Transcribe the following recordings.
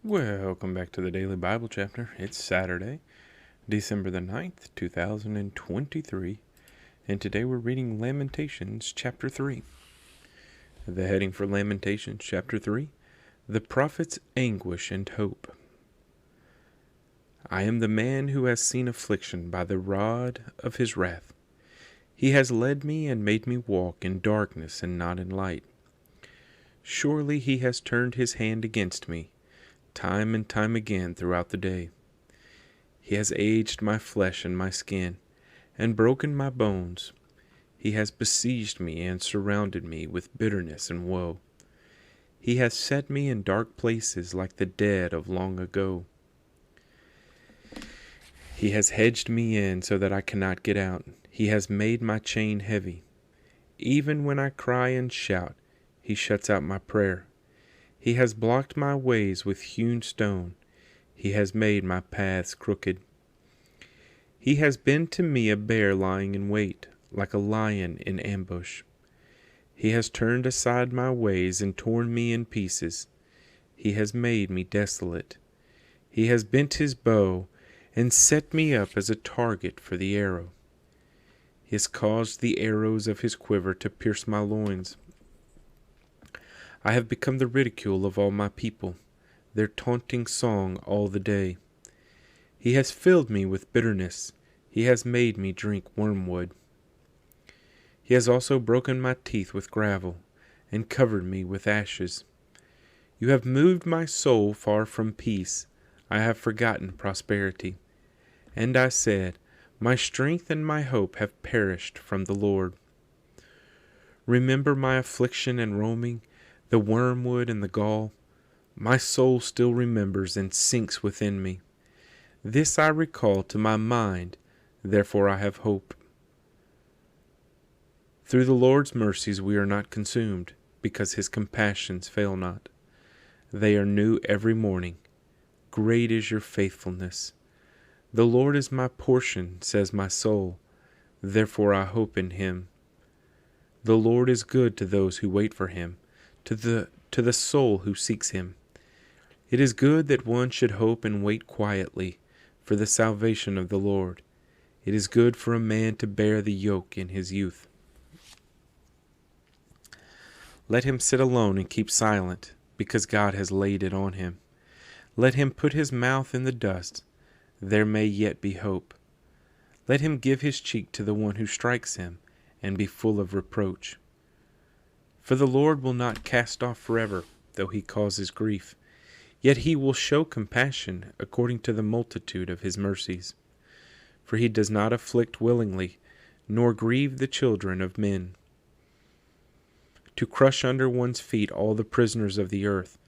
Welcome back to the Daily Bible Chapter. It's Saturday, December the 9th, 2023, and today we're reading Lamentations chapter 3. The heading for Lamentations chapter 3, The Prophet's Anguish and Hope. I am the man who has seen affliction by the rod of his wrath. He has led me and made me walk in darkness and not in light. Surely he has turned his hand against me, time and time again throughout the day. He has aged my flesh and my skin, and broken my bones. He has besieged me and surrounded me with bitterness and woe. He has set me in dark places like the dead of long ago. He has hedged me in so that I cannot get out. He has made my chain heavy. Even when I cry and shout, he shuts out my prayer. He has blocked my ways with hewn stone. He has made my paths crooked. He has been to me a bear lying in wait, like a lion in ambush. He has turned aside my ways and torn me in pieces. He has made me desolate. He has bent his bow and set me up as a target for the arrow. He has caused the arrows of his quiver to pierce my loins. I have become the ridicule of all my people, their taunting song all the day. He has filled me with bitterness. He has made me drink wormwood. He has also broken my teeth with gravel and covered me with ashes. You have moved my soul far from peace. I have forgotten prosperity. And I said, my strength and my hope have perished from the Lord. Remember my affliction and roaming, the wormwood and the gall. My soul still remembers and sinks within me. This I recall to my mind, therefore I have hope. Through the Lord's mercies we are not consumed, because his compassions fail not. They are new every morning. Great is your faithfulness. The Lord is my portion, says my soul, therefore I hope in him. The Lord is good to those who wait for him, to the soul who seeks him. It is good that one should hope and wait quietly for the salvation of the Lord. It is good for a man to bear the yoke in his youth. Let him sit alone and keep silent, because God has laid it on him. Let him put his mouth in the dust. There may yet be hope. Let him give his cheek to the one who strikes him, and be full of reproach. For the Lord will not cast off forever, though he causes grief. Yet he will show compassion according to the multitude of his mercies. For he does not afflict willingly, nor grieve the children of men. To crush under one's feet all the prisoners of the earth,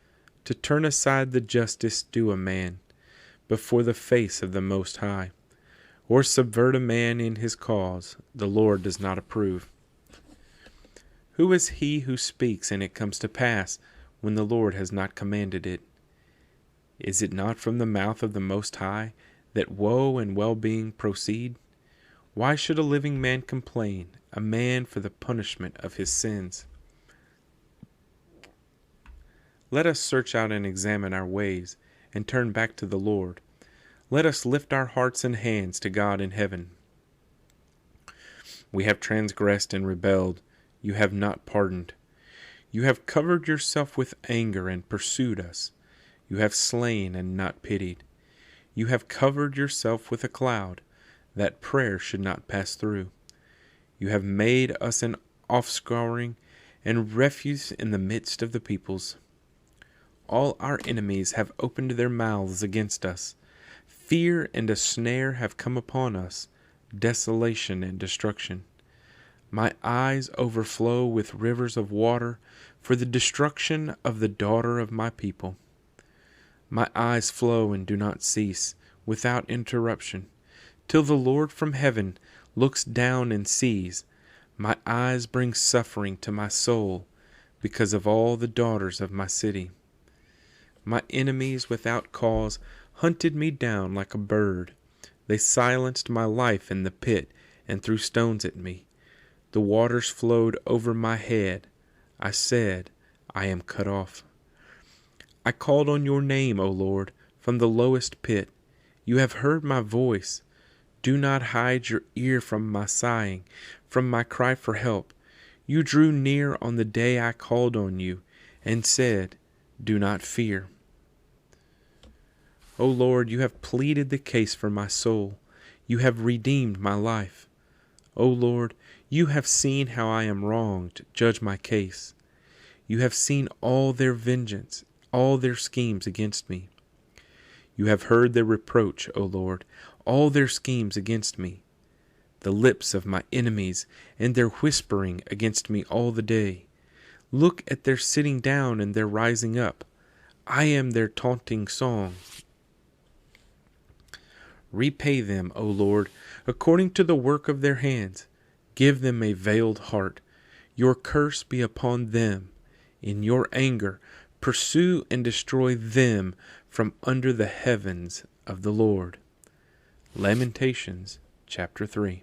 to turn aside the justice due a man, before the face of the Most High, or subvert a man in his cause, the Lord does not approve. Who is he who speaks and it comes to pass, when the Lord has not commanded it? Is it not from the mouth of the Most High that woe and well-being proceed? Why should a living man complain, a man for the punishment of his sins? Let us search out and examine our ways, and turn back to the Lord. Let us lift our hearts and hands to God in heaven. We have transgressed and rebelled. You have not pardoned. You have covered yourself with anger and pursued us. You have slain and not pitied. You have covered yourself with a cloud, that prayer should not pass through. You have made us an offscouring and refuse in the midst of the peoples. All our enemies have opened their mouths against us. Fear and a snare have come upon us, desolation and destruction. My eyes overflow with rivers of water for the destruction of the daughter of my people. My eyes flow and do not cease, without interruption, till the Lord from heaven looks down and sees. My eyes bring suffering to my soul, because of all the daughters of my city. My enemies without cause hunted me down like a bird. They silenced my life in the pit and threw stones at me. The waters flowed over my head. I said, I am cut off. I called on your name, O Lord, from the lowest pit. You have heard my voice. Do not hide your ear from my sighing, from my cry for help. You drew near on the day I called on you, and said, Do not fear. O Lord, you have pleaded the case for my soul. You have redeemed my life. O Lord, you have seen how I am wronged. Judge my case. You have seen all their vengeance, all their schemes against me. You have heard their reproach, O Lord, all their schemes against me, the lips of my enemies, and their whispering against me all the day. Look at their sitting down and their rising up. I am their taunting song. Repay them, O Lord, according to the work of their hands. Give them a veiled heart. Your curse be upon them. In your anger, pursue and destroy them from under the heavens of the Lord. Lamentations chapter 3.